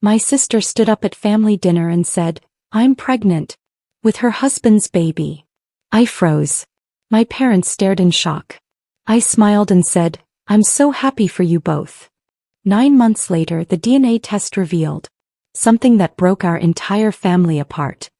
My sister stood up at family dinner and said, "I'm pregnant. With her husband's baby." I froze. My parents stared in shock. I smiled and said, "I'm so happy for you both." 9 months later, the DNA test revealed something that broke our entire family apart.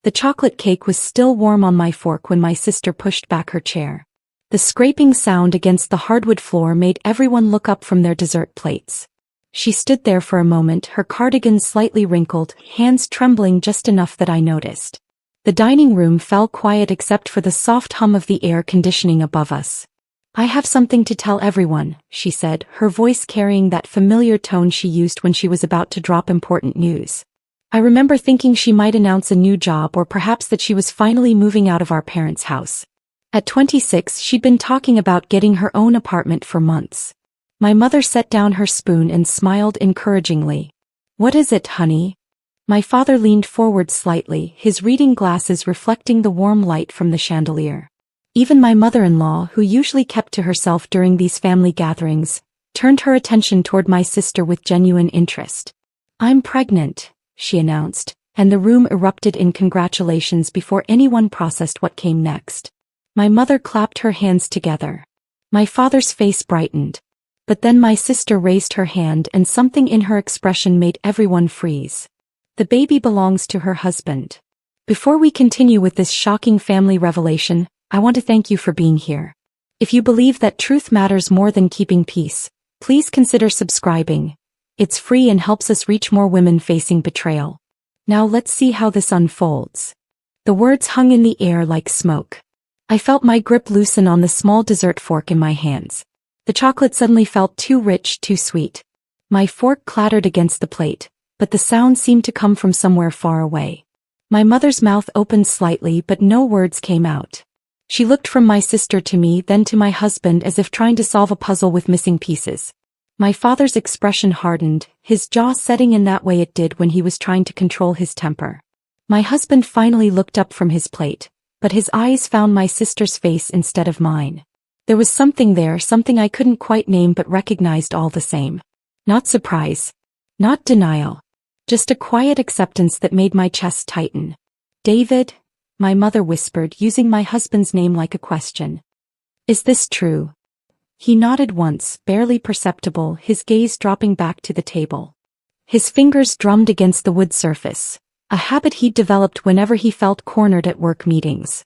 The chocolate cake was still warm on my fork when my sister pushed back her chair. The scraping sound against the hardwood floor made everyone look up from their dessert plates. She stood there for a moment, her cardigan slightly wrinkled, hands trembling just enough that I noticed. The dining room fell quiet except for the soft hum of the air conditioning above us. "I have something to tell everyone," she said, her voice carrying that familiar tone she used when she was about to drop important news. I remember thinking she might announce a new job or perhaps that she was finally moving out of our parents' house. At 26, she'd been talking about getting her own apartment for months. My mother set down her spoon and smiled encouragingly. "What is it, honey?" My father leaned forward slightly, his reading glasses reflecting the warm light from the chandelier. Even my mother-in-law, who usually kept to herself during these family gatherings, turned her attention toward my sister with genuine interest. "I'm pregnant," she announced, and the room erupted in congratulations before anyone processed what came next. My mother clapped her hands together. My father's face brightened. But then my sister raised her hand and something in her expression made everyone freeze. "The baby belongs to her husband." Before we continue with this shocking family revelation, I want to thank you for being here. If you believe that truth matters more than keeping peace, please consider subscribing. It's free and helps us reach more women facing betrayal. Now let's see how this unfolds. The words hung in the air like smoke. I felt my grip loosen on the small dessert fork in my hands. The chocolate suddenly felt too rich, too sweet. My fork clattered against the plate, but the sound seemed to come from somewhere far away. My mother's mouth opened slightly but no words came out. She looked from my sister to me, then to my husband as if trying to solve a puzzle with missing pieces. My father's expression hardened, his jaw setting in that way it did when he was trying to control his temper. My husband finally looked up from his plate, but his eyes found my sister's face instead of mine. There was something there, something I couldn't quite name but recognized all the same. Not surprise. Not denial. Just a quiet acceptance that made my chest tighten. "David?" my mother whispered, using my husband's name like a question. "Is this true?" He nodded once, barely perceptible, his gaze dropping back to the table. His fingers drummed against the wood surface, a habit he'd developed whenever he felt cornered at work meetings.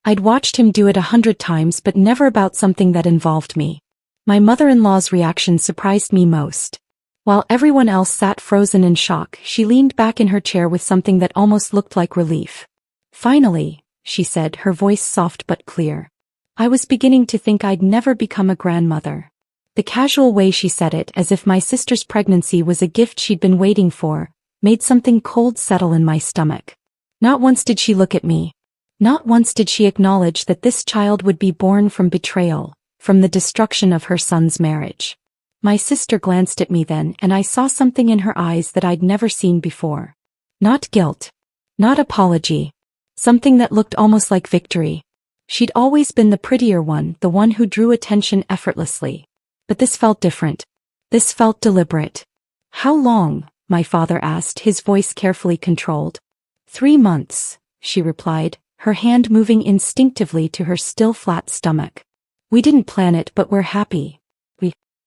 I'd watched him do it 100 times but never about something that involved me. My mother-in-law's reaction surprised me most. While everyone else sat frozen in shock, she leaned back in her chair with something that almost looked like relief. "Finally," she said, her voice soft but clear. I was beginning to think I'd never become a grandmother. The casual way she said it, as if my sister's pregnancy was a gift she'd been waiting for, made something cold settle in my stomach. Not once did she look at me. Not once did she acknowledge that this child would be born from betrayal, from the destruction of her son's marriage. My sister glanced at me then, and I saw something in her eyes that I'd never seen before. Not guilt. Not apology. Something that looked almost like victory. She'd always been the prettier one, the one who drew attention effortlessly. But this felt different. This felt deliberate. "How long?" my father asked, his voice carefully controlled. 3 months, she replied, her hand moving instinctively to her still flat stomach. "We didn't plan it, but we're happy."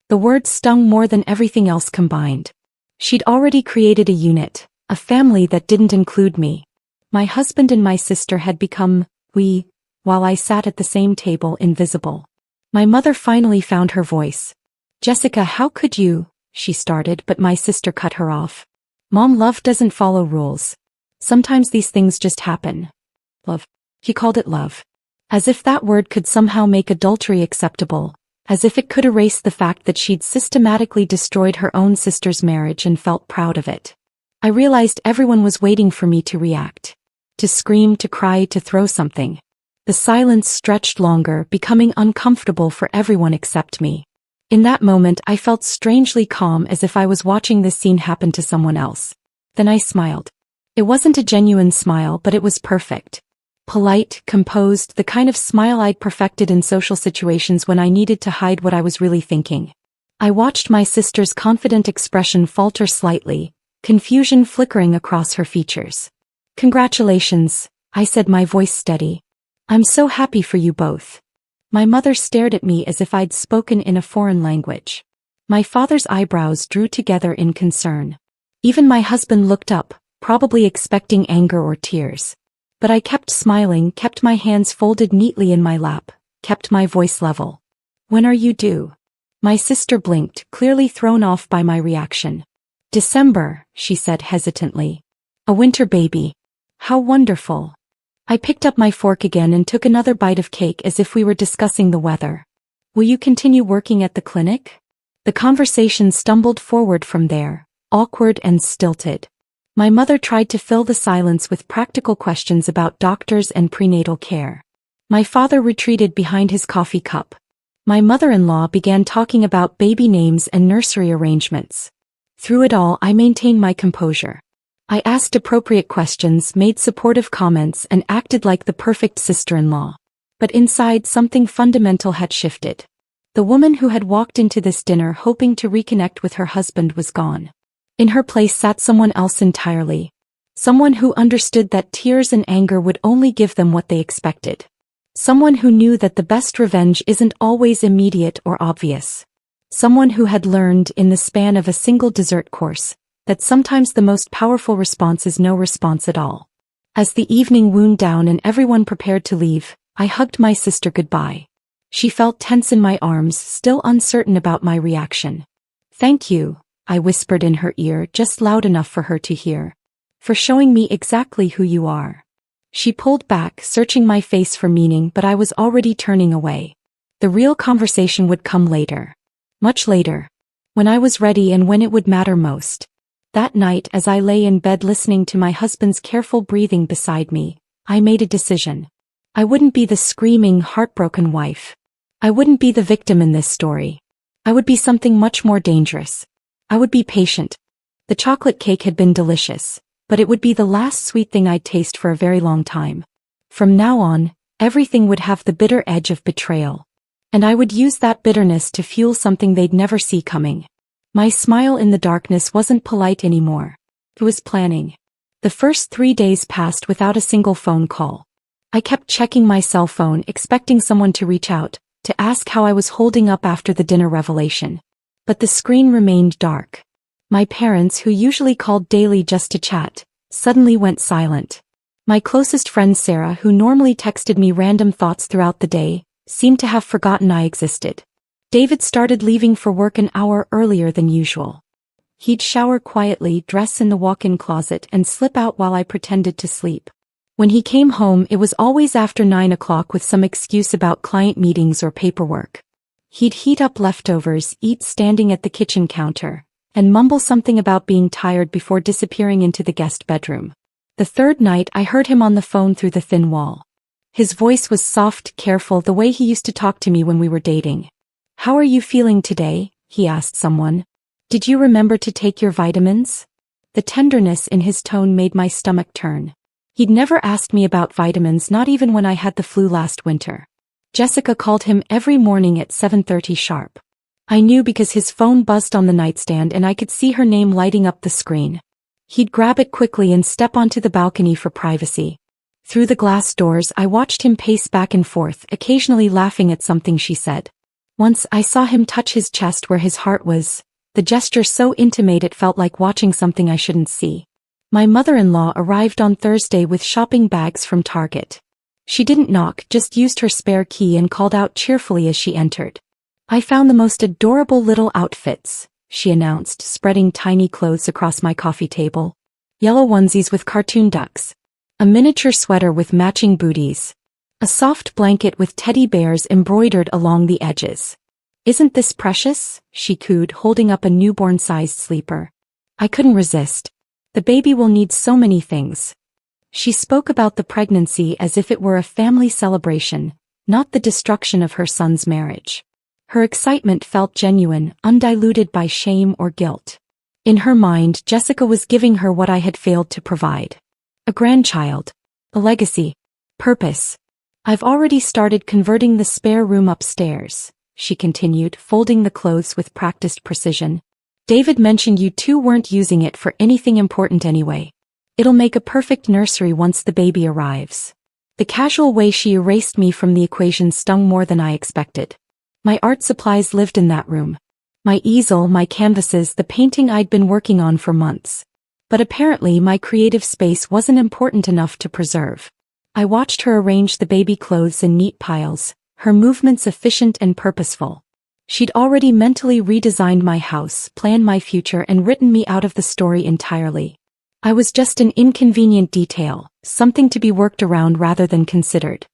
The words stung more than everything else combined. She'd already created a unit, a family that didn't include me. My husband and my sister had become we, while I sat at the same table, invisible. My mother finally found her voice. "Jessica, how could you?" she started, but my sister cut her off. "Mom, love doesn't follow rules. Sometimes these things just happen." Love. He called it love. As if that word could somehow make adultery acceptable. As if it could erase the fact that she'd systematically destroyed her own sister's marriage and felt proud of it. I realized everyone was waiting for me to react. To scream, to cry, to throw something. The silence stretched longer, becoming uncomfortable for everyone except me. In that moment I felt strangely calm, as if I was watching this scene happen to someone else. Then I smiled. It wasn't a genuine smile, but it was perfect. Polite, composed, the kind of smile I'd perfected in social situations when I needed to hide what I was really thinking. I watched my sister's confident expression falter slightly, confusion flickering across her features. "Congratulations," I said, my voice steady. "I'm so happy for you both." My mother stared at me as if I'd spoken in a foreign language. My father's eyebrows drew together in concern. Even my husband looked up, probably expecting anger or tears. But I kept smiling, kept my hands folded neatly in my lap, kept my voice level. "When are you due?" My sister blinked, clearly thrown off by my reaction. "December," she said hesitantly. "A winter baby. How wonderful." I picked up my fork again and took another bite of cake as if we were discussing the weather. "Will you continue working at the clinic?" The conversation stumbled forward from there, awkward and stilted. My mother tried to fill the silence with practical questions about doctors and prenatal care. My father retreated behind his coffee cup. My mother-in-law began talking about baby names and nursery arrangements. Through it all, I maintained my composure. I asked appropriate questions, made supportive comments, and acted like the perfect sister-in-law. But inside, something fundamental had shifted. The woman who had walked into this dinner hoping to reconnect with her husband was gone. In her place sat someone else entirely. Someone who understood that tears and anger would only give them what they expected. Someone who knew that the best revenge isn't always immediate or obvious. Someone who had learned, in the span of a single dessert course, that sometimes the most powerful response is no response at all. As the evening wound down and everyone prepared to leave, I hugged my sister goodbye. She felt tense in my arms, still uncertain about my reaction. "Thank you," I whispered in her ear, just loud enough for her to hear. "For showing me exactly who you are." She pulled back, searching my face for meaning, but I was already turning away. The real conversation would come later. Much later. When I was ready and when it would matter most. That night, as I lay in bed listening to my husband's careful breathing beside me, I made a decision. I wouldn't be the screaming, heartbroken wife. I wouldn't be the victim in this story. I would be something much more dangerous. I would be patient. The chocolate cake had been delicious, but it would be the last sweet thing I'd taste for a very long time. From now on, everything would have the bitter edge of betrayal. And I would use that bitterness to fuel something they'd never see coming. My smile in the darkness wasn't polite anymore. It was planning. The first 3 days passed without a single phone call. I kept checking my cell phone, expecting someone to reach out, to ask how I was holding up after the dinner revelation. But the screen remained dark. My parents, who usually called daily just to chat, suddenly went silent. My closest friend Sarah, who normally texted me random thoughts throughout the day, seemed to have forgotten I existed. David started leaving for work an hour earlier than usual. He'd shower quietly, dress in the walk-in closet, and slip out while I pretended to sleep. When he came home, it was always after 9 o'clock with some excuse about client meetings or paperwork. He'd heat up leftovers, eat standing at the kitchen counter, and mumble something about being tired before disappearing into the guest bedroom. The third night, I heard him on the phone through the thin wall. His voice was soft, careful, the way he used to talk to me when we were dating. "How are you feeling today?" he asked someone. "Did you remember to take your vitamins?" The tenderness in his tone made my stomach turn. He'd never asked me about vitamins, not even when I had the flu last winter. Jessica called him every morning at 7:30 sharp. I knew because his phone buzzed on the nightstand and I could see her name lighting up the screen. He'd grab it quickly and step onto the balcony for privacy. Through the glass doors, I watched him pace back and forth, occasionally laughing at something she said. Once I saw him touch his chest where his heart was, the gesture so intimate it felt like watching something I shouldn't see. My mother-in-law arrived on Thursday with shopping bags from Target. She didn't knock, just used her spare key and called out cheerfully as she entered. "I found the most adorable little outfits," she announced, spreading tiny clothes across my coffee table. Yellow onesies with cartoon ducks. A miniature sweater with matching booties. A soft blanket with teddy bears embroidered along the edges. "Isn't this precious?" she cooed, holding up a newborn-sized sleeper. I couldn't resist. "The baby will need so many things." She spoke about the pregnancy as if it were a family celebration, not the destruction of her son's marriage. Her excitement felt genuine, undiluted by shame or guilt. In her mind, Jessica was giving her what I had failed to provide. A grandchild. A legacy. Purpose. "I've already started converting the spare room upstairs," she continued, folding the clothes with practiced precision. David mentioned you two weren't using it for anything important anyway. It'll make a perfect nursery once the baby arrives. The casual way she erased me from the equation stung more than I expected. My art supplies lived in that room. My easel, my canvases, the painting I'd been working on for months. But apparently my creative space wasn't important enough to preserve. I watched her arrange the baby clothes in neat piles, her movements efficient and purposeful. She'd already mentally redesigned my house, planned my future, and written me out of the story entirely. I was just an inconvenient detail, something to be worked around rather than considered.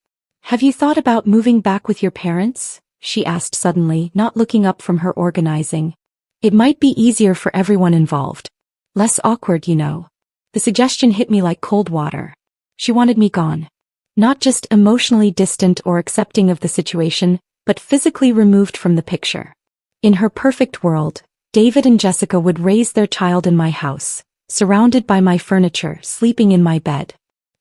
"Have you thought about moving back with your parents?" she asked suddenly, not looking up from her organizing. "It might be easier for everyone involved. Less awkward, you know." The suggestion hit me like cold water. She wanted me gone. Not just emotionally distant or accepting of the situation, but physically removed from the picture. In her perfect world, David and Jessica would raise their child in my house, surrounded by my furniture, sleeping in my bed.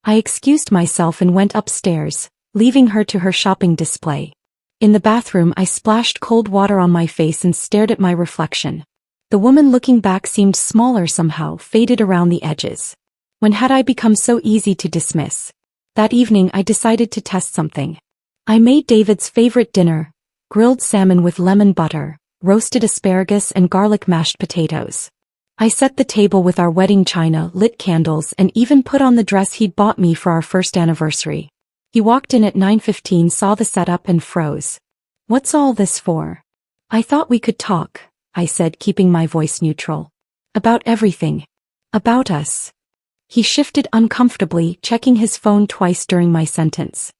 I excused myself and went upstairs, leaving her to her shopping display. In the bathroom, I splashed cold water on my face and stared at my reflection. The woman looking back seemed smaller somehow, faded around the edges. When had I become so easy to dismiss? That evening I decided to test something. I made David's favorite dinner, grilled salmon with lemon butter, roasted asparagus and garlic mashed potatoes. I set the table with our wedding china, lit candles, and even put on the dress he'd bought me for our first anniversary. He walked in at 9:15, saw the setup and froze. "What's all this for?" "I thought we could talk," I said, keeping my voice neutral. "About everything. About us." He shifted uncomfortably, checking his phone twice during my sentence.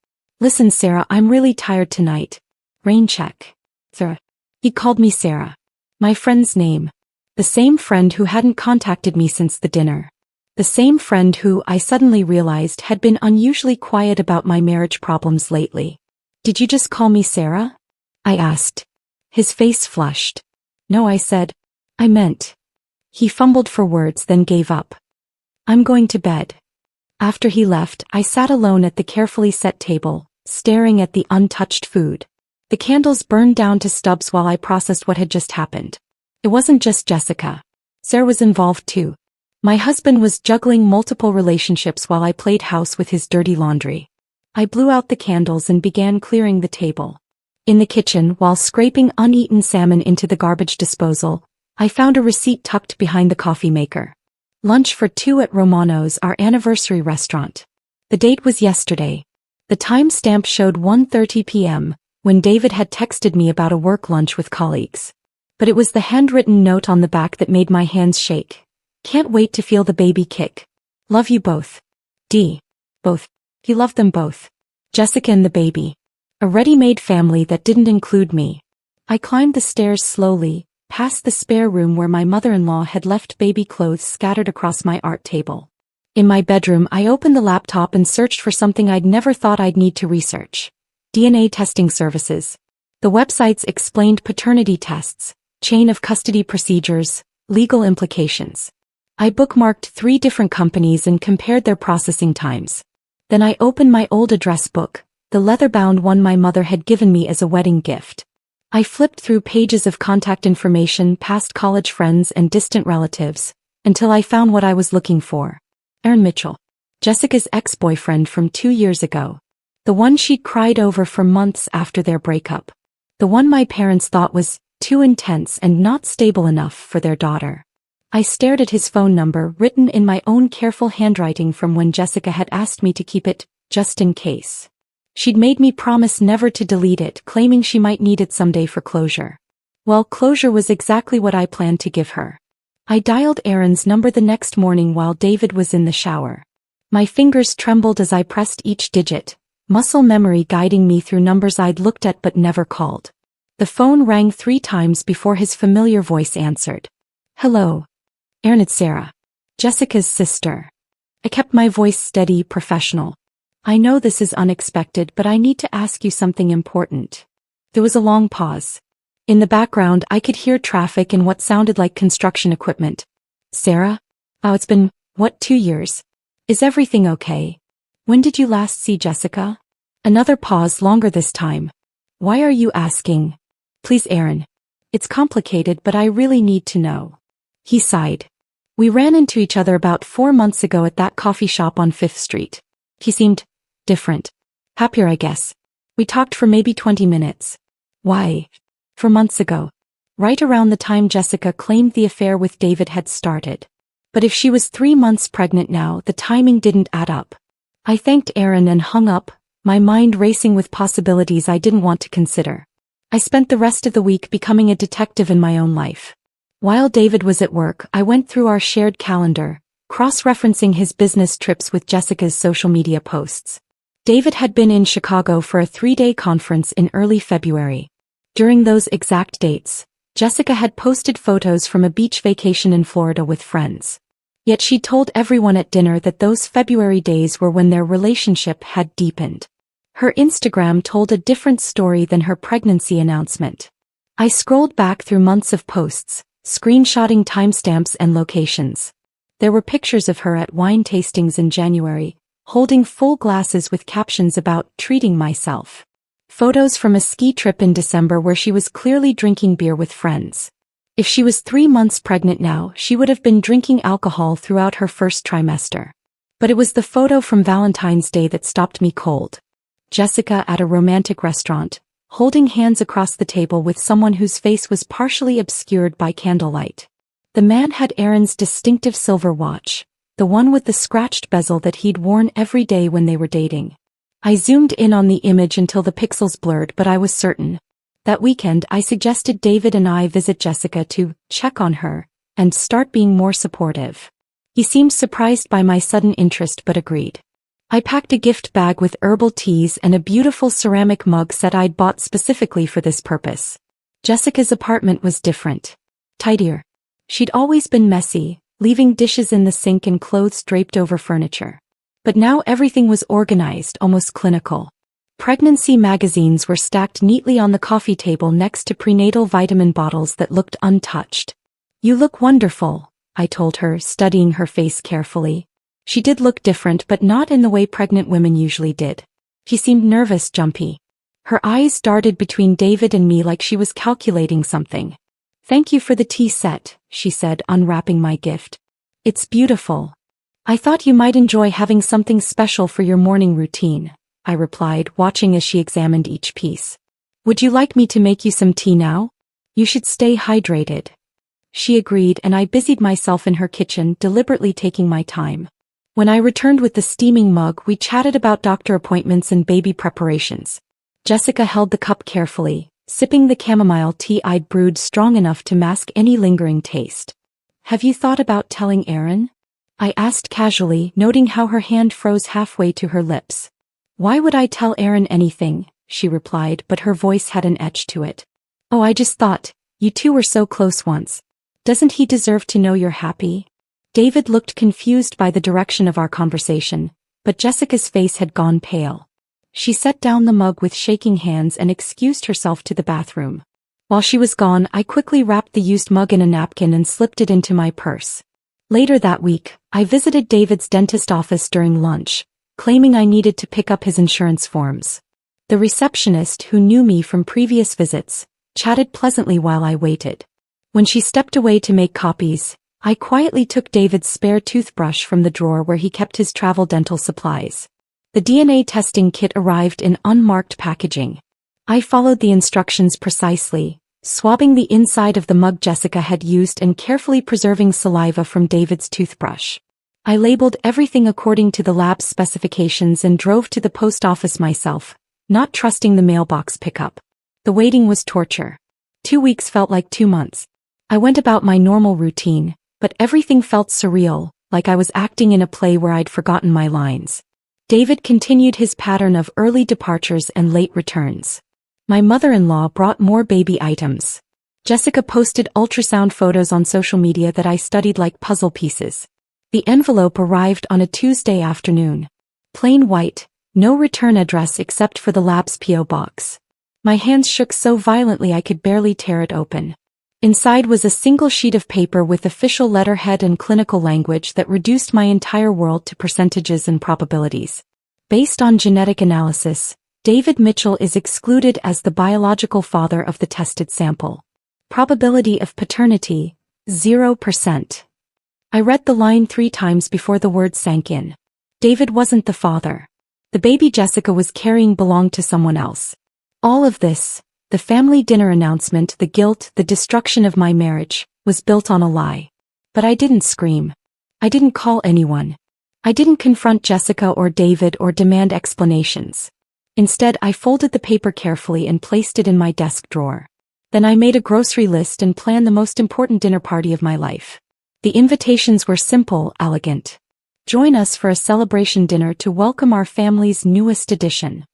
"Listen, Sarah, I'm really tired tonight." Rain check. Sarah. He called me Sarah. My friend's name. The same friend who hadn't contacted me since the dinner. The same friend who, I suddenly realized, had been unusually quiet about my marriage problems lately. "Did you just call me Sarah?" I asked. His face flushed. "No," I said. "I meant." He fumbled for words, then gave up. "I'm going to bed." After he left, I sat alone at the carefully set table, staring at the untouched food. The candles burned down to stubs while I processed what had just happened. It wasn't just Jessica. Sarah was involved too. My husband was juggling multiple relationships while I played house with his dirty laundry. I blew out the candles and began clearing the table. In the kitchen, while scraping uneaten salmon into the garbage disposal, I found a receipt tucked behind the coffee maker. Lunch for two at Romano's, our anniversary restaurant. The date was yesterday. The timestamp showed 1:30 p.m., when David had texted me about a work lunch with colleagues. But it was the handwritten note on the back that made my hands shake. "Can't wait to feel the baby kick. Love you both. D." Both. He loved them both. Jessica and the baby. A ready-made family that didn't include me. I climbed the stairs slowly, past the spare room where my mother-in-law had left baby clothes scattered across my art table. In my bedroom, I opened the laptop and searched for something I'd never thought I'd need to research. DNA testing services. The websites explained paternity tests, chain of custody procedures, legal implications. I bookmarked 3 different companies and compared their processing times. Then I opened my old address book, the leather-bound one my mother had given me as a wedding gift. I flipped through pages of contact information, past college friends and distant relatives, until I found what I was looking for. Aaron Mitchell. Jessica's ex-boyfriend from 2 years ago. The one she'd cried over for months after their breakup. The one my parents thought was too intense and not stable enough for their daughter. I stared at his phone number, written in my own careful handwriting from when Jessica had asked me to keep it, just in case. She'd made me promise never to delete it, claiming she might need it someday for closure. Well, closure was exactly what I planned to give her. I dialed Aaron's number the next morning while David was in the shower. My fingers trembled as I pressed each digit, muscle memory guiding me through numbers I'd looked at but never called. The phone rang 3 times before his familiar voice answered. "Hello. Aaron, it's Sarah. Jessica's sister." I kept my voice steady, professional. "I know this is unexpected, but I need to ask you something important." There was a long pause. In the background, I could hear traffic and what sounded like construction equipment. "Sarah? Oh, it's been, 2 years? Is everything okay? When did you last see Jessica?" Another pause, longer this time. "Why are you asking?" "Please, Aaron. It's complicated, but I really need to know." He sighed. We ran into each other about 4 months ago at that coffee shop on 5th Street. He seemed different. Happier, I guess. We talked for maybe 20 minutes. Why? 4 months ago. Right around the time Jessica claimed the affair with David had started. But if she was 3 months pregnant now, the timing didn't add up. I thanked Aaron and hung up, my mind racing with possibilities I didn't want to consider. I spent the rest of the week becoming a detective in my own life. While David was at work, I went through our shared calendar, cross-referencing his business trips with Jessica's social media posts. David had been in Chicago for a 3-day conference in early February. During those exact dates, Jessica had posted photos from a beach vacation in Florida with friends. Yet she told everyone at dinner that those February days were when their relationship had deepened. Her Instagram told a different story than her pregnancy announcement. I scrolled back through months of posts, screenshotting timestamps and locations. There were pictures of her at wine tastings in January, holding full glasses with captions about treating myself. Photos from a ski trip in December where she was clearly drinking beer with friends. If she was 3 months pregnant now, she would have been drinking alcohol throughout her first trimester. But it was the photo from Valentine's Day that stopped me cold. Jessica at a romantic restaurant, holding hands across the table with someone whose face was partially obscured by candlelight. The man had Aaron's distinctive silver watch, the one with the scratched bezel that he'd worn every day when they were dating. I zoomed in on the image until the pixels blurred, but I was certain. That weekend I suggested David and I visit Jessica to check on her and start being more supportive. He seemed surprised by my sudden interest but agreed. I packed a gift bag with herbal teas and a beautiful ceramic mug set I'd bought specifically for this purpose. Jessica's apartment was different. Tidier. She'd always been messy, leaving dishes in the sink and clothes draped over furniture. But now everything was organized, almost clinical. Pregnancy magazines were stacked neatly on the coffee table next to prenatal vitamin bottles that looked untouched. You look wonderful, I told her, studying her face carefully. She did look different, but not in the way pregnant women usually did. She seemed nervous, jumpy. Her eyes darted between David and me like she was calculating something. Thank you for the tea set, she said, unwrapping my gift. It's beautiful. I thought you might enjoy having something special for your morning routine, I replied, watching as she examined each piece. Would you like me to make you some tea now? You should stay hydrated. She agreed, and I busied myself in her kitchen, deliberately taking my time. When I returned with the steaming mug, we chatted about doctor appointments and baby preparations. Jessica held the cup carefully, sipping the chamomile tea I'd brewed strong enough to mask any lingering taste. Have you thought about telling Aaron? I asked casually, noting how her hand froze halfway to her lips. Why would I tell Aaron anything? She replied, but her voice had an edge to it. Oh, I just thought, you two were so close once. Doesn't he deserve to know you're happy? David looked confused by the direction of our conversation, but Jessica's face had gone pale. She set down the mug with shaking hands and excused herself to the bathroom. While she was gone, I quickly wrapped the used mug in a napkin and slipped it into my purse. Later that week, I visited David's dentist office during lunch, claiming I needed to pick up his insurance forms. The receptionist, who knew me from previous visits, chatted pleasantly while I waited. When she stepped away to make copies, I quietly took David's spare toothbrush from the drawer where he kept his travel dental supplies. The DNA testing kit arrived in unmarked packaging. I followed the instructions precisely, swabbing the inside of the mug Jessica had used and carefully preserving saliva from David's toothbrush. I labeled everything according to the lab's specifications and drove to the post office myself, not trusting the mailbox pickup. The waiting was torture. 2 weeks felt like 2 months. I went about my normal routine, but everything felt surreal, like I was acting in a play where I'd forgotten my lines. David continued his pattern of early departures and late returns. My mother-in-law brought more baby items. Jessica posted ultrasound photos on social media that I studied like puzzle pieces. The envelope arrived on a Tuesday afternoon. Plain white, no return address except for the lab's P.O. box. My hands shook so violently I could barely tear it open. Inside was a single sheet of paper with official letterhead and clinical language that reduced my entire world to percentages and probabilities. Based on genetic analysis, David Mitchell is excluded as the biological father of the tested sample. Probability of paternity, 0%. I read the line 3 times before the word sank in. David wasn't the father. The baby Jessica was carrying belonged to someone else. All of this, the family dinner announcement, the guilt, the destruction of my marriage, was built on a lie. But I didn't scream. I didn't call anyone. I didn't confront Jessica or David or demand explanations. Instead, I folded the paper carefully and placed it in my desk drawer. Then I made a grocery list and planned the most important dinner party of my life. The invitations were simple, elegant. Join us for a celebration dinner to welcome our family's newest addition.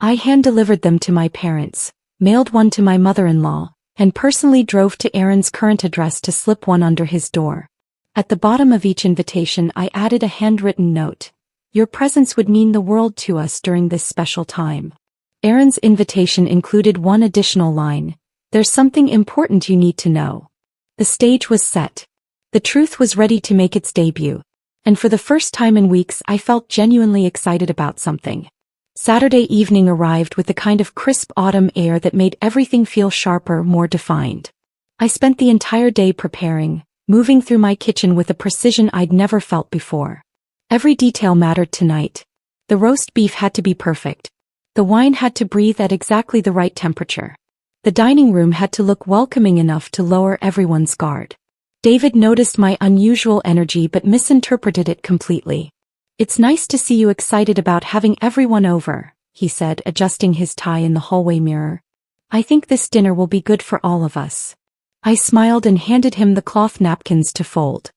I hand-delivered them to my parents, mailed one to my mother-in-law, and personally drove to Aaron's current address to slip one under his door. At the bottom of each invitation I added a handwritten note. Your presence would mean the world to us during this special time. Aaron's invitation included one additional line. There's something important you need to know. The stage was set. The truth was ready to make its debut. And for the first time in weeks I felt genuinely excited about something. Saturday evening arrived with the kind of crisp autumn air that made everything feel sharper, more defined. I spent the entire day preparing, moving through my kitchen with a precision I'd never felt before. Every detail mattered tonight. The roast beef had to be perfect. The wine had to breathe at exactly the right temperature. The dining room had to look welcoming enough to lower everyone's guard. David noticed my unusual energy but misinterpreted it completely. It's nice to see you excited about having everyone over, he said, adjusting his tie in the hallway mirror. I think this dinner will be good for all of us. I smiled and handed him the cloth napkins to fold.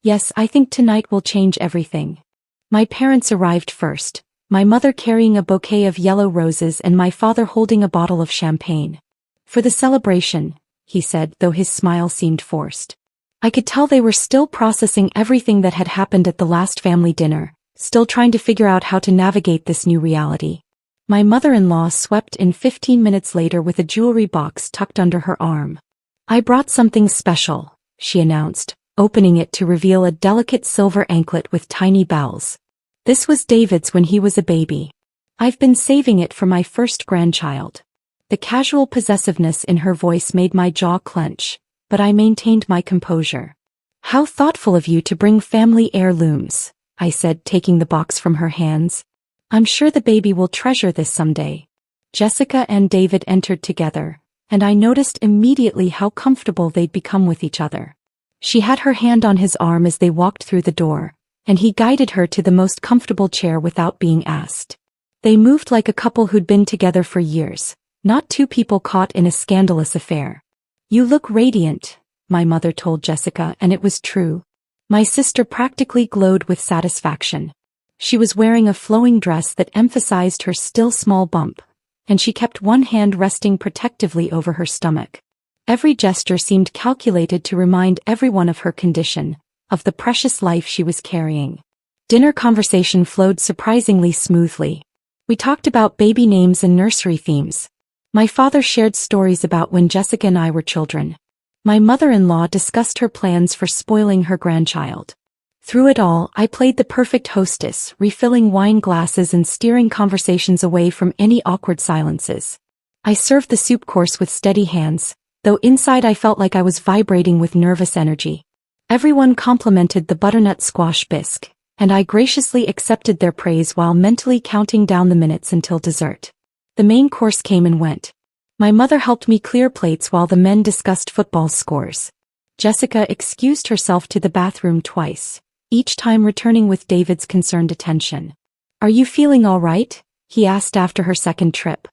Yes, I think tonight will change everything. My parents arrived first, my mother carrying a bouquet of yellow roses and my father holding a bottle of champagne. For the celebration, he said, though his smile seemed forced. I could tell they were still processing everything that had happened at the last family dinner, still trying to figure out how to navigate this new reality. My mother-in-law swept in 15 minutes later with a jewelry box tucked under her arm. I brought something special, she announced, opening it to reveal a delicate silver anklet with tiny bells. This was David's when he was a baby. I've been saving it for my first grandchild. The casual possessiveness in her voice made my jaw clench, but I maintained my composure. How thoughtful of you to bring family heirlooms, I said, taking the box from her hands. I'm sure the baby will treasure this someday. Jessica and David entered together, and I noticed immediately how comfortable they'd become with each other. She had her hand on his arm as they walked through the door, and he guided her to the most comfortable chair without being asked. They moved like a couple who'd been together for years, not two people caught in a scandalous affair. You look radiant, my mother told Jessica, and it was true. My sister practically glowed with satisfaction. She was wearing a flowing dress that emphasized her still small bump, and she kept one hand resting protectively over her stomach. Every gesture seemed calculated to remind everyone of her condition, of the precious life she was carrying. Dinner conversation flowed surprisingly smoothly. We talked about baby names and nursery themes. My father shared stories about when Jessica and I were children. My mother-in-law discussed her plans for spoiling her grandchild. Through it all, I played the perfect hostess, refilling wine glasses and steering conversations away from any awkward silences. I served the soup course with steady hands, though inside I felt like I was vibrating with nervous energy. Everyone complimented the butternut squash bisque, and I graciously accepted their praise while mentally counting down the minutes until dessert. The main course came and went. My mother helped me clear plates while the men discussed football scores. Jessica excused herself to the bathroom twice, each time returning with David's concerned attention. Are you feeling all right? He asked after her second trip.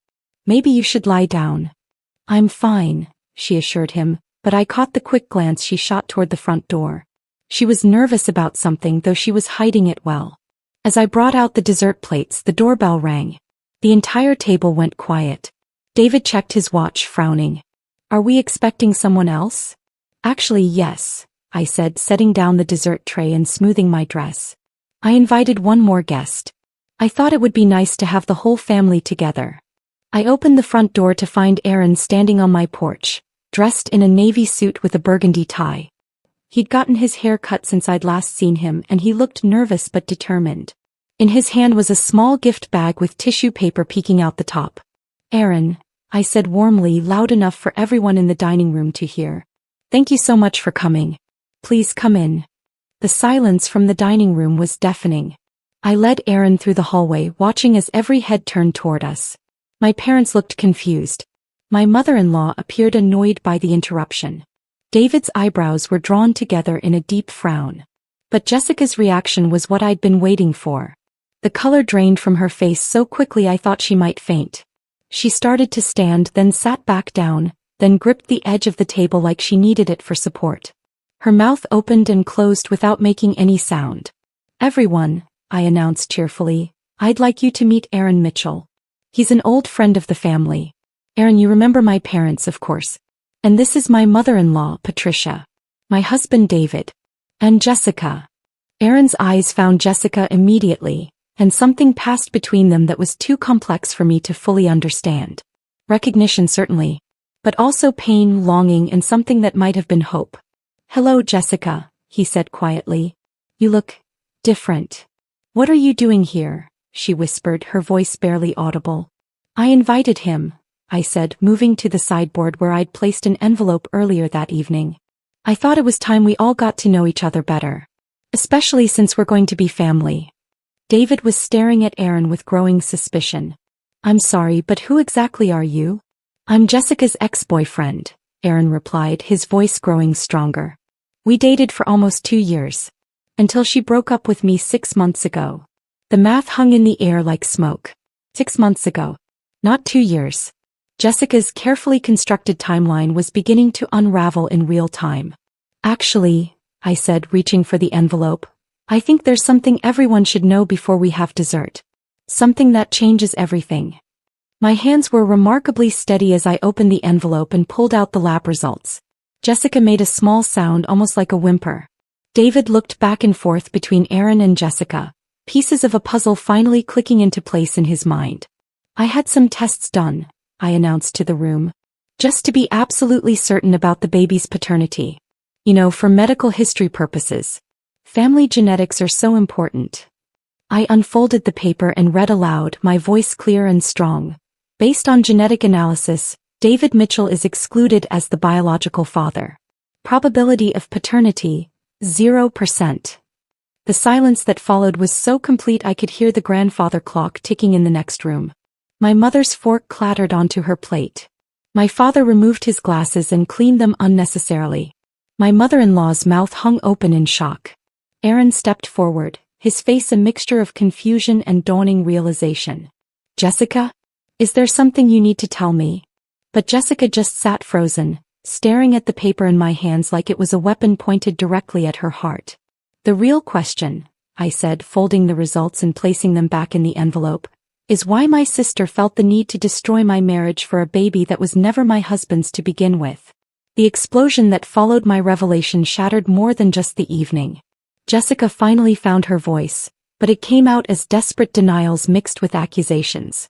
Maybe you should lie down. I'm fine, she assured him, but I caught the quick glance she shot toward the front door. She was nervous about something, though she was hiding it well. As I brought out the dessert plates, the doorbell rang. The entire table went quiet. David checked his watch, frowning. Are we expecting someone else? Actually, yes, I said, setting down the dessert tray and smoothing my dress. I invited one more guest. I thought it would be nice to have the whole family together. I opened the front door to find Aaron standing on my porch, dressed in a navy suit with a burgundy tie. He'd gotten his hair cut since I'd last seen him, and he looked nervous but determined. In his hand was a small gift bag with tissue paper peeking out the top. Aaron, I said warmly, loud enough for everyone in the dining room to hear. Thank you so much for coming. Please come in. The silence from the dining room was deafening. I led Aaron through the hallway, watching as every head turned toward us. My parents looked confused. My mother-in-law appeared annoyed by the interruption. David's eyebrows were drawn together in a deep frown. But Jessica's reaction was what I'd been waiting for. The color drained from her face so quickly I thought she might faint. She started to stand, then sat back down, then gripped the edge of the table like she needed it for support. Her mouth opened and closed without making any sound. Everyone, I announced cheerfully, I'd like you to meet Aaron Mitchell. He's an old friend of the family. Aaron, you remember my parents, of course. And this is my mother-in-law, Patricia. My husband, David. And Jessica. Aaron's eyes found Jessica immediately, and something passed between them that was too complex for me to fully understand. Recognition certainly, but also pain, longing, and something that might have been hope. Hello, Jessica, he said quietly. You look different. What are you doing here? She whispered, her voice barely audible. I invited him, I said, moving to the sideboard where I'd placed an envelope earlier that evening. I thought it was time we all got to know each other better. Especially since we're going to be family. David was staring at Aaron with growing suspicion. I'm sorry, but who exactly are you? I'm Jessica's ex-boyfriend, Aaron replied, his voice growing stronger. We dated for almost 2 years. Until she broke up with me 6 months ago. The math hung in the air like smoke. 6 months ago. Not 2 years. Jessica's carefully constructed timeline was beginning to unravel in real time. Actually, I said, reaching for the envelope, I think there's something everyone should know before we have dessert. Something that changes everything. My hands were remarkably steady as I opened the envelope and pulled out the lab results. Jessica made a small sound, almost like a whimper. David looked back and forth between Aaron and Jessica, pieces of a puzzle finally clicking into place in his mind. I had some tests done, I announced to the room. Just to be absolutely certain about the baby's paternity. You know, for medical history purposes. Family genetics are so important. I unfolded the paper and read aloud, my voice clear and strong. Based on genetic analysis, David Mitchell is excluded as the biological father. Probability of paternity, 0%. The silence that followed was so complete I could hear the grandfather clock ticking in the next room. My mother's fork clattered onto her plate. My father removed his glasses and cleaned them unnecessarily. My mother-in-law's mouth hung open in shock. Aaron stepped forward, his face a mixture of confusion and dawning realization. Jessica? Is there something you need to tell me? But Jessica just sat frozen, staring at the paper in my hands like it was a weapon pointed directly at her heart. The real question, I said, folding the results and placing them back in the envelope, is why my sister felt the need to destroy my marriage for a baby that was never my husband's to begin with. The explosion that followed my revelation shattered more than just the evening. Jessica finally found her voice, but it came out as desperate denials mixed with accusations.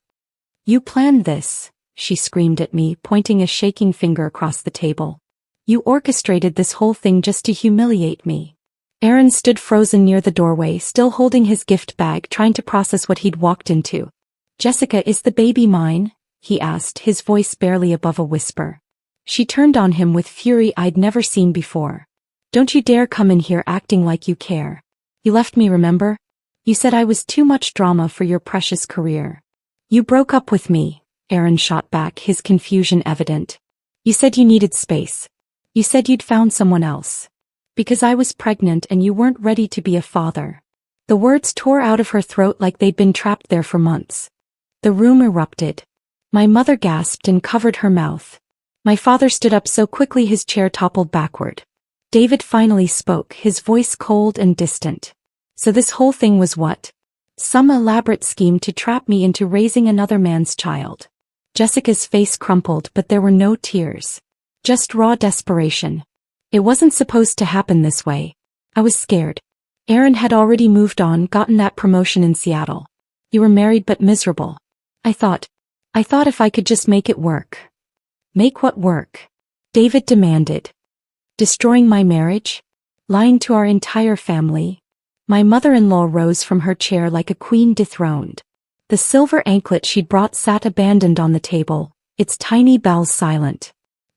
You planned this, she screamed at me, pointing a shaking finger across the table. You orchestrated this whole thing just to humiliate me. Aaron stood frozen near the doorway, still holding his gift bag, trying to process what he'd walked into. Jessica, is the baby mine? He asked, his voice barely above a whisper. She turned on him with fury I'd never seen before. Don't you dare come in here acting like you care. You left me, remember? You said I was too much drama for your precious career. You broke up with me, Aaron shot back, his confusion evident. You said you needed space. You said you'd found someone else. Because I was pregnant and you weren't ready to be a father. The words tore out of her throat like they'd been trapped there for months. The room erupted. My mother gasped and covered her mouth. My father stood up so quickly his chair toppled backward. David finally spoke, his voice cold and distant. So this whole thing was what? Some elaborate scheme to trap me into raising another man's child. Jessica's face crumpled, but there were no tears. Just raw desperation. It wasn't supposed to happen this way. I was scared. Aaron had already moved on, gotten that promotion in Seattle. You were married but miserable. I thought if I could just make it work. Make what work? David demanded. Destroying my marriage? Lying to our entire family? My mother-in-law rose from her chair like a queen dethroned. The silver anklet she'd brought sat abandoned on the table, its tiny bells silent.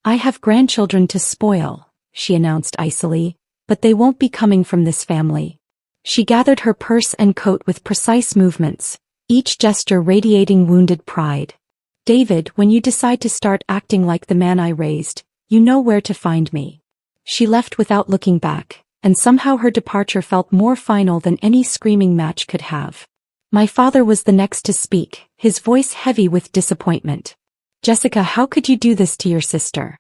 I have grandchildren to spoil, she announced icily, but they won't be coming from this family. She gathered her purse and coat with precise movements, each gesture radiating wounded pride. David, when you decide to start acting like the man I raised, you know where to find me. She left without looking back, and somehow her departure felt more final than any screaming match could have. My father was the next to speak, his voice heavy with disappointment. Jessica, how could you do this to your sister?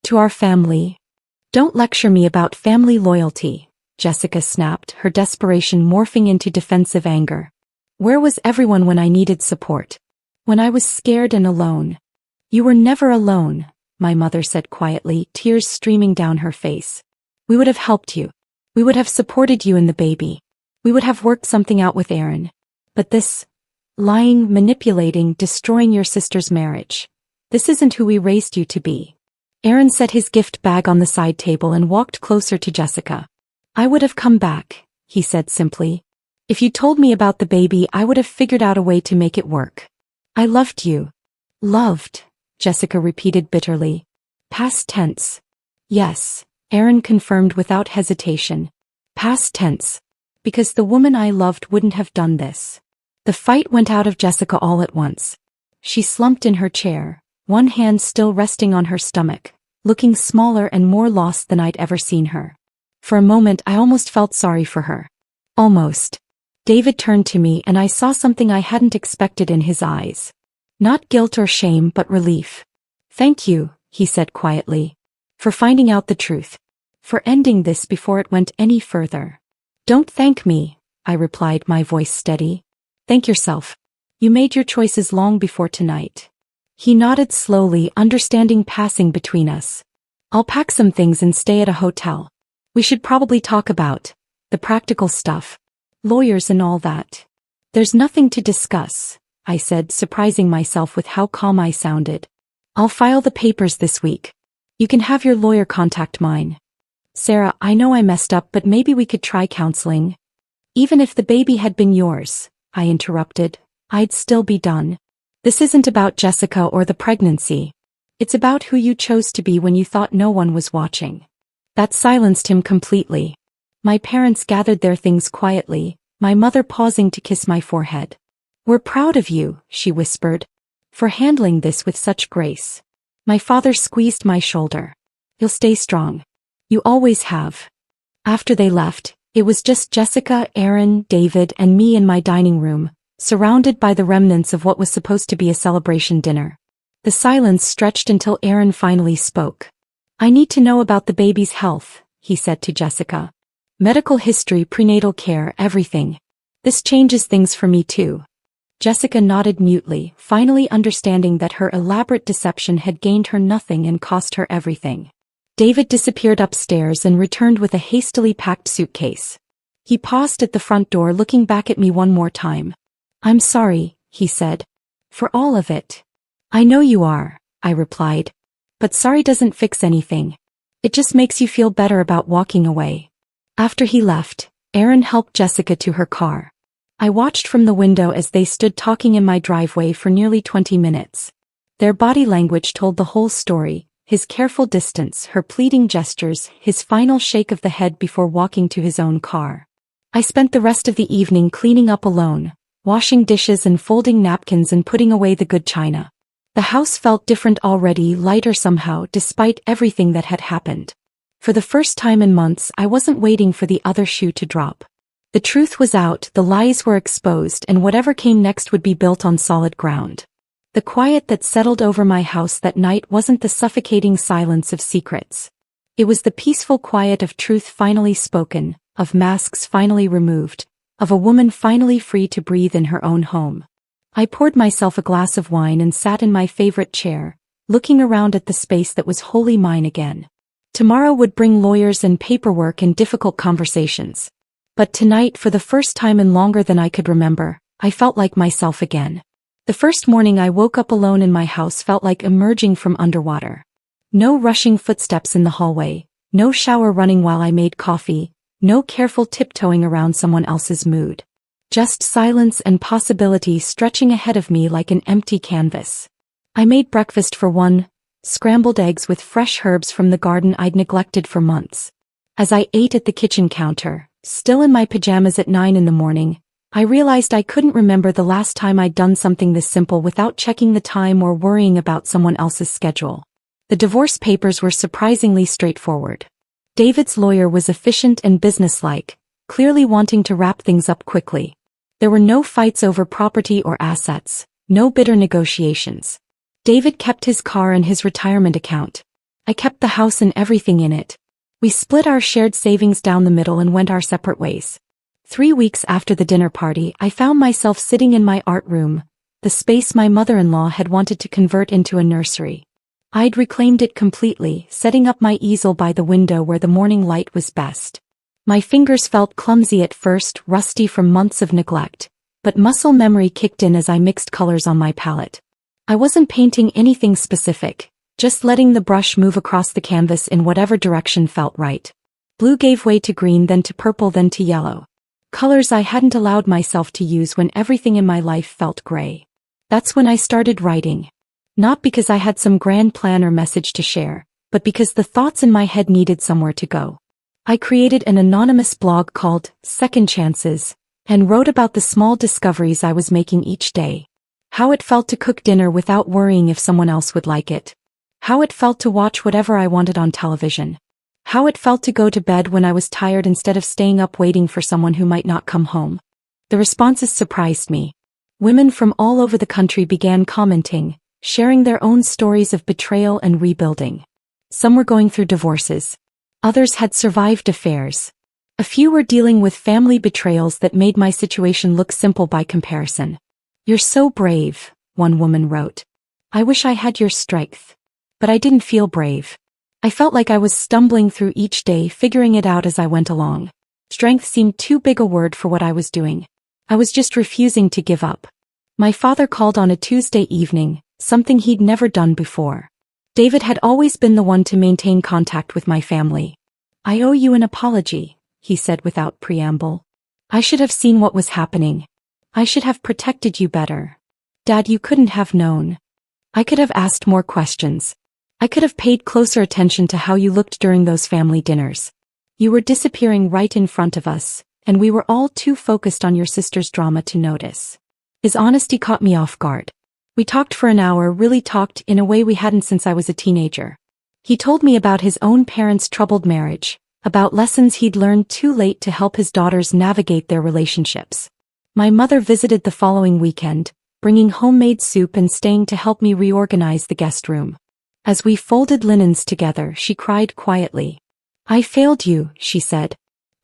To our family? Don't lecture me about family loyalty, Jessica snapped, her desperation morphing into defensive anger. Where was everyone when I needed support? When I was scared and alone? You were never alone, my mother said quietly, tears streaming down her face. We would have helped you. We would have supported you and the baby. We would have worked something out with Aaron. But this, lying, manipulating, destroying your sister's marriage. This isn't who we raised you to be. Aaron set his gift bag on the side table and walked closer to Jessica. I would have come back, he said simply. If you told me about the baby, I would have figured out a way to make it work. I loved you. Loved, Jessica repeated bitterly. Past tense. Yes, Aaron confirmed without hesitation. Past tense. Because the woman I loved wouldn't have done this. The fight went out of Jessica all at once. She slumped in her chair, one hand still resting on her stomach, looking smaller and more lost than I'd ever seen her. For a moment I almost felt sorry for her. Almost. David turned to me and I saw something I hadn't expected in his eyes. Not guilt or shame but relief. Thank you, he said quietly. For finding out the truth. For ending this before it went any further. Don't thank me, I replied, my voice steady. Thank yourself. You made your choices long before tonight. He nodded slowly, understanding passing between us. I'll pack some things and stay at a hotel. We should probably talk about the practical stuff. Lawyers and all that. There's nothing to discuss, I said, surprising myself with how calm I sounded. I'll file the papers this week. You can have your lawyer contact mine. Sarah, I know I messed up, but maybe we could try counseling. Even if the baby had been yours, I interrupted, I'd still be done. This isn't about Jessica or the pregnancy. It's about who you chose to be when you thought no one was watching. That silenced him completely. My parents gathered their things quietly, my mother pausing to kiss my forehead. We're proud of you, she whispered, for handling this with such grace. My father squeezed my shoulder. You'll stay strong. You always have. After they left, it was just Jessica, Aaron, David, and me in my dining room, surrounded by the remnants of what was supposed to be a celebration dinner. The silence stretched until Aaron finally spoke. I need to know about the baby's health, he said to Jessica. Medical history, prenatal care, everything. This changes things for me too. Jessica nodded mutely, finally understanding that her elaborate deception had gained her nothing and cost her everything. David disappeared upstairs and returned with a hastily packed suitcase. He paused at the front door, looking back at me one more time. I'm sorry, he said. For all of it. I know you are, I replied. But sorry doesn't fix anything. It just makes you feel better about walking away. After he left, Aaron helped Jessica to her car. I watched from the window as they stood talking in my driveway for nearly 20 minutes. Their body language told the whole story, his careful distance, her pleading gestures, his final shake of the head before walking to his own car. I spent the rest of the evening cleaning up alone, washing dishes and folding napkins and putting away the good china. The house felt different already, lighter somehow, despite everything that had happened. For the first time in months, I wasn't waiting for the other shoe to drop. The truth was out, the lies were exposed, and whatever came next would be built on solid ground. The quiet that settled over my house that night wasn't the suffocating silence of secrets. It was the peaceful quiet of truth finally spoken, of masks finally removed, of a woman finally free to breathe in her own home. I poured myself a glass of wine and sat in my favorite chair, looking around at the space that was wholly mine again. Tomorrow would bring lawyers and paperwork and difficult conversations. But tonight, for the first time in longer than I could remember, I felt like myself again. The first morning I woke up alone in my house felt like emerging from underwater. No rushing footsteps in the hallway, no shower running while I made coffee, no careful tiptoeing around someone else's mood. Just silence and possibility stretching ahead of me like an empty canvas. I made breakfast for one, scrambled eggs with fresh herbs from the garden I'd neglected for months. As I ate at the kitchen counter, still in my pajamas at 9 in the morning, I realized I couldn't remember the last time I'd done something this simple without checking the time or worrying about someone else's schedule. The divorce papers were surprisingly straightforward. David's lawyer was efficient and businesslike, clearly wanting to wrap things up quickly. There were no fights over property or assets, no bitter negotiations. David kept his car and his retirement account. I kept the house and everything in it. We split our shared savings down the middle and went our separate ways. 3 weeks after the dinner party, I found myself sitting in my art room, the space my mother-in-law had wanted to convert into a nursery. I'd reclaimed it completely, setting up my easel by the window where the morning light was best. My fingers felt clumsy at first, rusty from months of neglect, but muscle memory kicked in as I mixed colors on my palette. I wasn't painting anything specific, just letting the brush move across the canvas in whatever direction felt right. Blue gave way to green, then to purple, then to yellow. Colors I hadn't allowed myself to use when everything in my life felt gray. That's when I started writing. Not because I had some grand plan or message to share, but because the thoughts in my head needed somewhere to go. I created an anonymous blog called Second Chances, and wrote about the small discoveries I was making each day. How it felt to cook dinner without worrying if someone else would like it. How it felt to watch whatever I wanted on television. How it felt to go to bed when I was tired instead of staying up waiting for someone who might not come home. The responses surprised me. Women from all over the country began commenting, sharing their own stories of betrayal and rebuilding. Some were going through divorces. Others had survived affairs. A few were dealing with family betrayals that made my situation look simple by comparison. "You're so brave," one woman wrote. "I wish I had your strength." But I didn't feel brave. I felt like I was stumbling through each day, figuring it out as I went along. Strength seemed too big a word for what I was doing. I was just refusing to give up. My father called on a Tuesday evening, something he'd never done before. David had always been the one to maintain contact with my family. "I owe you an apology," he said without preamble. "I should have seen what was happening. I should have protected you better. Dad, you couldn't have known. I could have asked more questions. I could have paid closer attention to how you looked during those family dinners. You were disappearing right in front of us, and we were all too focused on your sister's drama to notice." His honesty caught me off guard. We talked for an hour, really talked in a way we hadn't since I was a teenager. He told me about his own parents' troubled marriage, about lessons he'd learned too late to help his daughters navigate their relationships. My mother visited the following weekend, bringing homemade soup and staying to help me reorganize the guest room. As we folded linens together, she cried quietly. "I failed you," she said.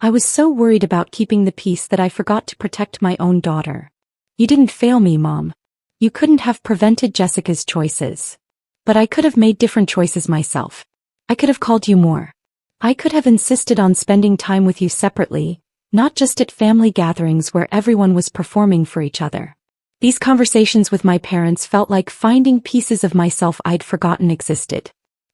"I was so worried about keeping the peace that I forgot to protect my own daughter." "You didn't fail me, Mom. You couldn't have prevented Jessica's choices. But I could have made different choices myself. I could have called you more. I could have insisted on spending time with you separately, not just at family gatherings where everyone was performing for each other." These conversations with my parents felt like finding pieces of myself I'd forgotten existed.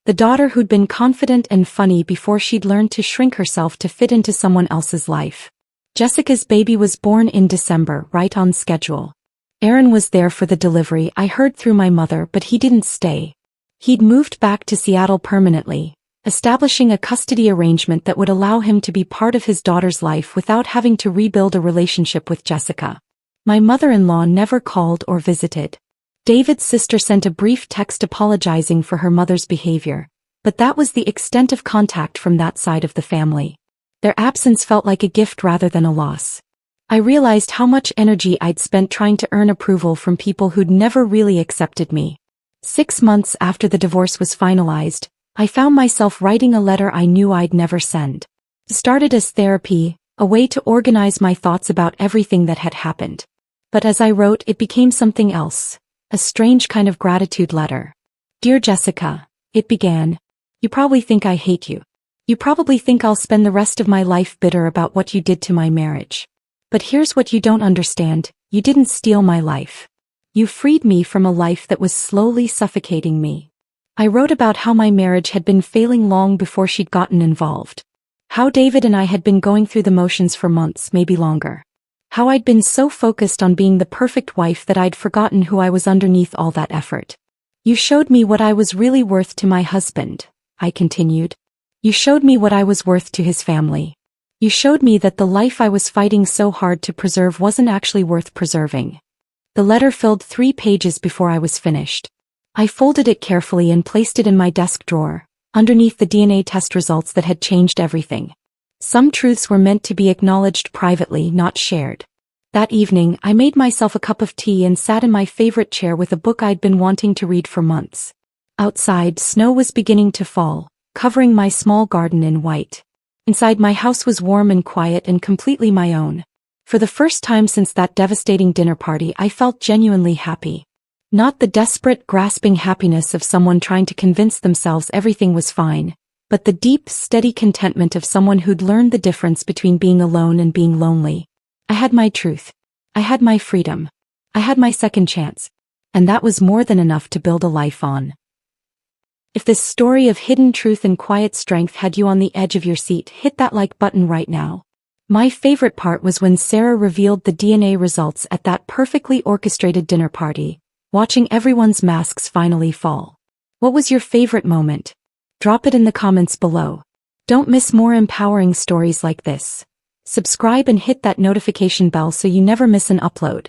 The daughter who'd been confident and funny before she'd learned to shrink herself to fit into someone else's life. Jessica's baby was born in December, right on schedule. Aaron was there for the delivery, I heard through my mother, but he didn't stay. He'd moved back to Seattle permanently, establishing a custody arrangement that would allow him to be part of his daughter's life without having to rebuild a relationship with Jessica. My mother-in-law never called or visited. David's sister sent a brief text apologizing for her mother's behavior, but that was the extent of contact from that side of the family. Their absence felt like a gift rather than a loss. I realized how much energy I'd spent trying to earn approval from people who'd never really accepted me. 6 months after the divorce was finalized, I found myself writing a letter I knew I'd never send. It started as therapy, a way to organize my thoughts about everything that had happened. But as I wrote, it became something else, a strange kind of gratitude letter. "Dear Jessica," it began, "you probably think I hate you. You probably think I'll spend the rest of my life bitter about what you did to my marriage. But here's what you don't understand, you didn't steal my life. You freed me from a life that was slowly suffocating me." I wrote about how my marriage had been failing long before she'd gotten involved. How David and I had been going through the motions for months, maybe longer. How I'd been so focused on being the perfect wife that I'd forgotten who I was underneath all that effort. You showed me what I was really worth to my husband, I continued. You showed me what I was worth to his family. You showed me that the life I was fighting so hard to preserve wasn't actually worth preserving. The letter filled 3 pages before I was finished. I folded it carefully and placed it in my desk drawer, underneath the DNA test results that had changed everything. Some truths were meant to be acknowledged privately, not shared. That evening, I made myself a cup of tea and sat in my favorite chair with a book I'd been wanting to read for months. Outside, snow was beginning to fall, covering my small garden in white. Inside, my house was warm and quiet and completely my own. For the first time since that devastating dinner party, I felt genuinely happy. Not the desperate, grasping happiness of someone trying to convince themselves everything was fine, but the deep, steady contentment of someone who'd learned the difference between being alone and being lonely. I had my truth. I had my freedom. I had my second chance. And that was more than enough to build a life on. If this story of hidden truth and quiet strength had you on the edge of your seat, hit that like button right now. My favorite part was when Sarah revealed the DNA results at that perfectly orchestrated dinner party, watching everyone's masks finally fall. What was your favorite moment? Drop it in the comments below. Don't miss more empowering stories like this. Subscribe and hit that notification bell so you never miss an upload.